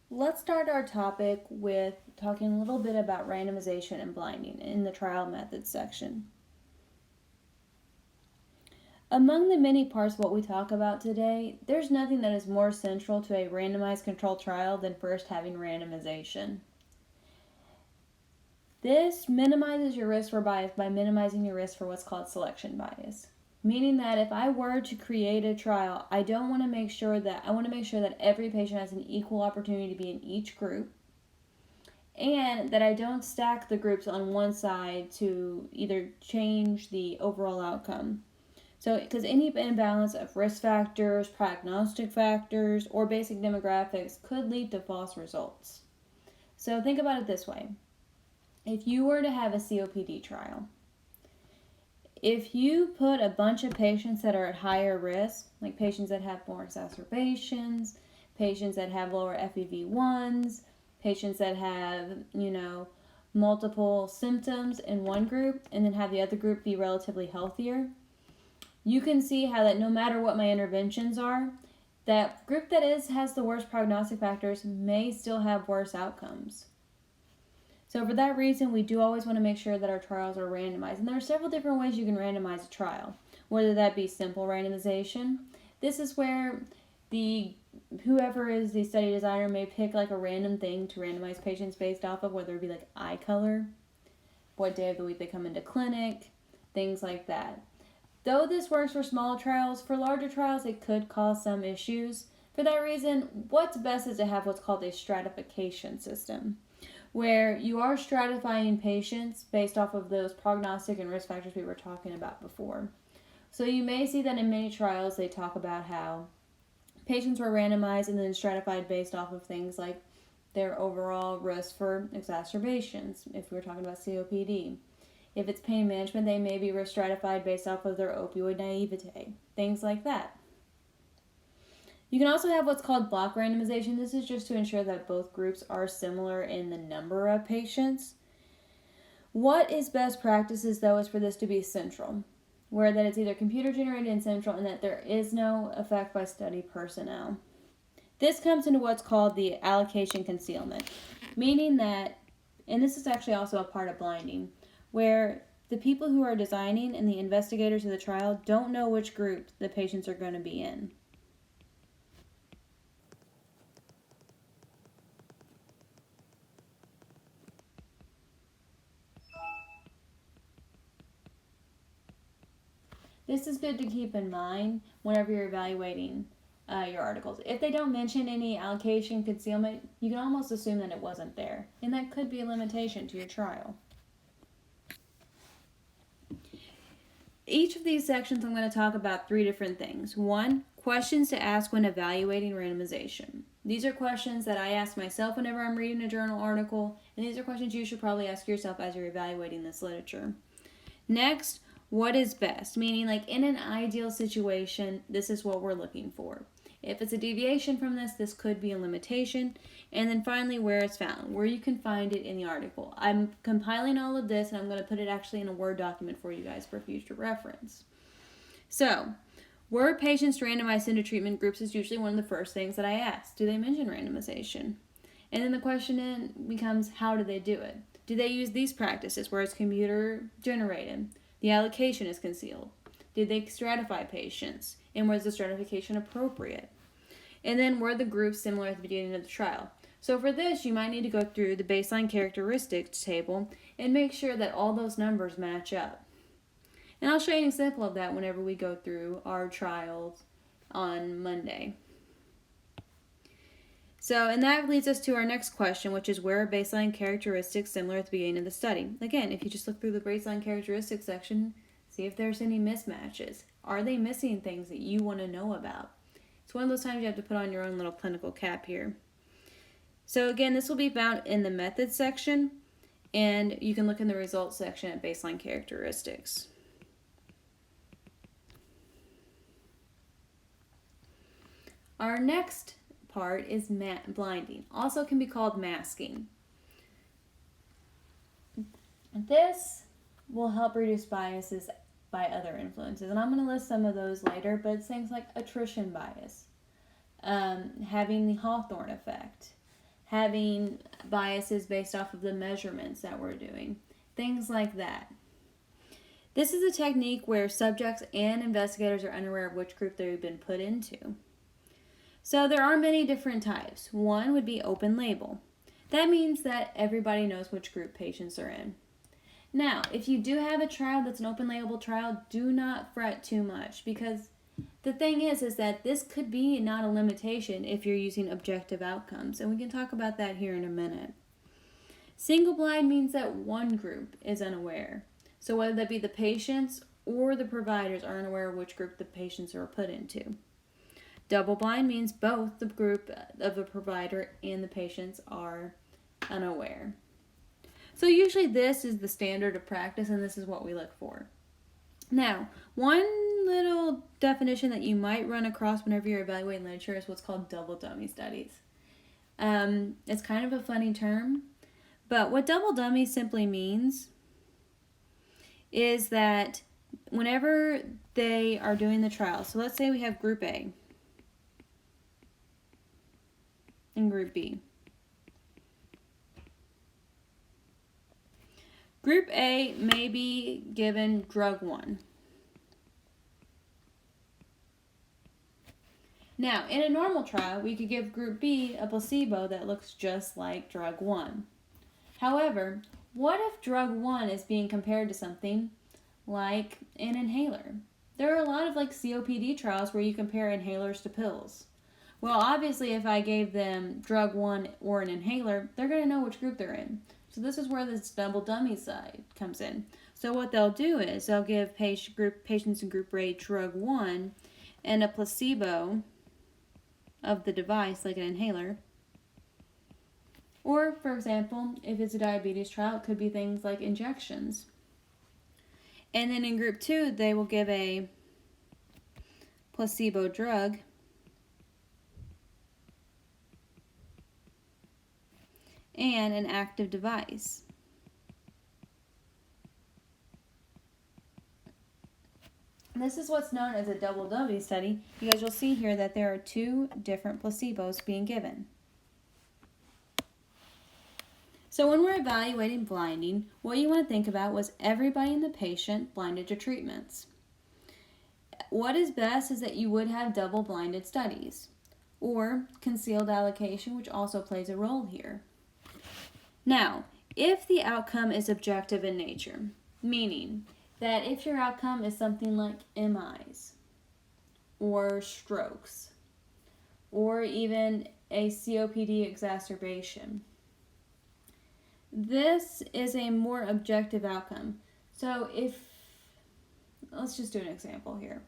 Let's start our topic with talking a little bit about randomization and blinding in the trial methods section. Among the many parts of what we talk about today, there's nothing that is more central to a randomized controlled trial than first having randomization. This minimizes your risk for bias by minimizing your risk for what's called selection bias. Meaning that if I were to create a trial, I want to make sure that every patient has an equal opportunity to be in each group, and that I don't stack the groups on one side to either change the overall outcome. So, because any imbalance of risk factors, prognostic factors, or basic demographics could lead to false results. So, think about it this way. If you were to have a COPD trial, if you put a bunch of patients that are at higher risk, like patients that have more exacerbations, patients that have lower FEV1s, patients that have, multiple symptoms in one group, and then have the other group be relatively healthier, you can see how that no matter what my interventions are, that group that has the worst prognostic factors may still have worse outcomes. So for that reason, we do always want to make sure that our trials are randomized. And there are several different ways you can randomize a trial, whether that be simple randomization. This is where whoever is the study designer may pick like a random thing to randomize patients based off of, whether it be like eye color, what day of the week they come into clinic, things like that. Though this works for small trials, for larger trials it could cause some issues. For that reason, what's best is to have what's called a stratification system, where you are stratifying patients based off of those prognostic and risk factors we were talking about before. So you may see that in many trials they talk about how patients were randomized and then stratified based off of things like their overall risk for exacerbations, if we're talking about COPD. If it's pain management, they may be risk stratified based off of their opioid naivete, things like that. You can also have what's called block randomization. This is just to ensure that both groups are similar in the number of patients. What is best practices, though, is for this to be central, where that it's either computer generated and central and that there is no effect by study personnel. This comes into what's called the allocation concealment, meaning that, and this is actually also a part of blinding, where the people who are designing and the investigators of the trial don't know which group the patients are going to be in. This is good to keep in mind whenever you're evaluating your articles. If they don't mention any allocation concealment, you can almost assume that it wasn't there, and that could be a limitation to your trial. Each of these sections, I'm going to talk about 3 different things. 1, questions to ask when evaluating randomization. These are questions that I ask myself whenever I'm reading a journal article, and these are questions you should probably ask yourself as you're evaluating this literature. Next, what is best? Meaning, like in an ideal situation, this is what we're looking for. If it's a deviation from this, this could be a limitation. And then finally, where it's found, where you can find it in the article. I'm compiling all of this and I'm going to put it actually in a Word document for you guys for future reference. So, were patients randomized into treatment groups is usually one of the first things that I ask. Do they mention randomization? And then the question then becomes, how do they do it? Do they use these practices where it's computer generated? The allocation is concealed. Did they stratify patients? And was the stratification appropriate? And then were the groups similar at the beginning of the trial? So for this, you might need to go through the baseline characteristics table and make sure that all those numbers match up. And I'll show you an example of that whenever we go through our trials on Monday. So, and that leads us to our next question, which is where are baseline characteristics similar at the beginning of the study? Again, if you just look through the baseline characteristics section, see if there's any mismatches. Are they missing things that you want to know about? It's one of those times you have to put on your own little clinical cap here. So again, this will be found in the methods section, and you can look in the results section at baseline characteristics. Our next part is blinding, also can be called masking. This will help reduce biases by other influences, and I'm going to list some of those later, but it's things like attrition bias, having the Hawthorne effect, having biases based off of the measurements that we're doing, things like that. This is a technique where subjects and investigators are unaware of which group they've been put into. So there are many different types. One would be open label. That means that everybody knows which group patients are in. Now, if you do have a trial that's an open label trial, do not fret too much, because the thing is that this could be not a limitation if you're using objective outcomes, and we can talk about that here in a minute. Single blind means that one group is unaware. So whether that be the patients or the providers are unaware of which group the patients are put into. Double blind means both the group of the provider and the patients are unaware. So usually this is the standard of practice, and this is what we look for. Now, one little definition that you might run across whenever you're evaluating literature is what's called double dummy studies. It's kind of a funny term, but what double dummy simply means is that whenever they are doing the trial, so let's say we have Group A and Group B. Group A may be given drug 1. Now, in a normal trial, we could give Group B a placebo that looks just like drug 1. However, what if drug 1 is being compared to something like an inhaler? There are a lot of COPD trials where you compare inhalers to pills. Well, obviously, if I gave them drug 1 or an inhaler, they're going to know which group they're in. So this is where this double dummy side comes in. So what they'll do is they'll give patients in Group A drug 1 and a placebo of the device, like an inhaler. Or, for example, if it's a diabetes trial, it could be things like injections. And then in Group 2, they will give a placebo drug and an active device. This is what's known as a double dummy study, because you'll see here that there are 2 different placebos being given. So when we're evaluating blinding, what you want to think about was everybody in the patient blinded to treatments. What is best is that you would have double-blinded studies, or concealed allocation, which also plays a role here. Now, if the outcome is objective in nature, meaning that if your outcome is something like MIs, or strokes, or even a COPD exacerbation, this is a more objective outcome. So let's just do an example here.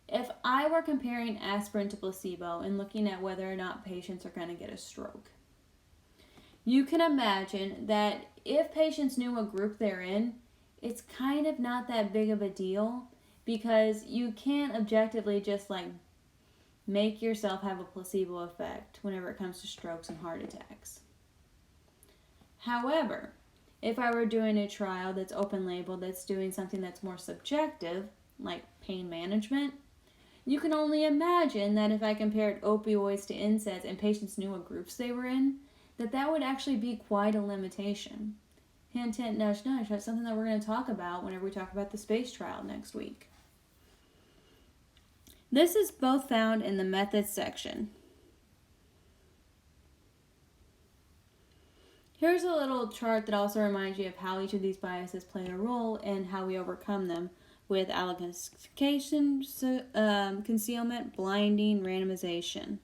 If I were comparing aspirin to placebo and looking at whether or not patients are going to get a stroke, you can imagine that if patients knew what group they're in, it's kind of not that big of a deal, because you can't objectively just make yourself have a placebo effect whenever it comes to strokes and heart attacks. However, if I were doing a trial that's open label, that's doing something that's more subjective, like pain management, you can only imagine that if I compared opioids to NSAIDs and patients knew what groups they were in, that would actually be quite a limitation. Hint, hint, nudge, nudge. That's something that we're going to talk about whenever we talk about the space trial next week. This is both found in the methods section. Here's a little chart that also reminds you of how each of these biases play a role and how we overcome them with allocation, concealment, blinding, randomization.